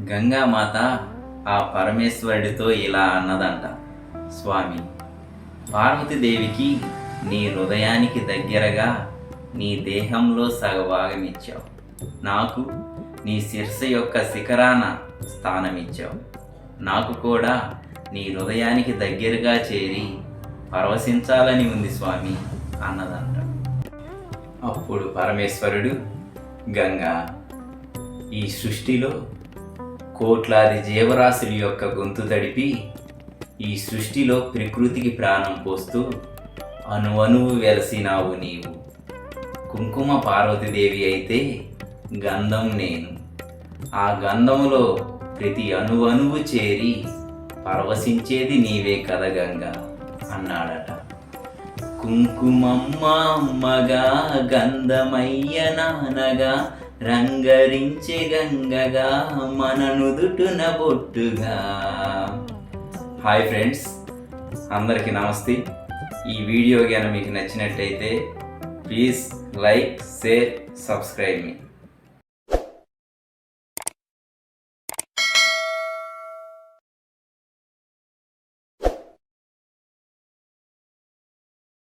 గంగామాత ఆ పరమేశ్వరుడితో ఇలా అన్నదంట, స్వామి, పార్వతీదేవికి నీ హృదయానికి దగ్గరగా నీ దేహంలో సగభాగం ఇచ్చావు, నాకు నీ శిరస్సు యొక్క శిఖరాన స్థానమిచ్చావు, నాకు కూడా నీ హృదయానికి దగ్గరగా చేరి పరవశించాలని ఉంది స్వామి అన్నదంట. అప్పుడు పరమేశ్వరుడు, గంగా, ఈ సృష్టిలో కోట్లాది జీవరాశుల యొక్క గొంతు తడిపి ఈ సృష్టిలో ప్రకృతికి ప్రాణం పోస్తూ అణువణువు వెలసినావు నీవు. కుంకుమ పార్వతీదేవి అయితే గంధం నేను. ఆ గంధంలో ప్రతి అణువణువు చేరి పరవశించేది నీవే కదా గంగా అన్నాడట. కుంకుమమ్మ అమ్మగా గంధమయ్య నానగా రంగరించే గంగగా మన నుదుటున బొట్టుగా. హాయ్ ఫ్రెండ్స్, అందరికీ నమస్తే. ఈ వీడియో కనుక మీకు నచ్చినట్టయితే please like, share, subscribe me.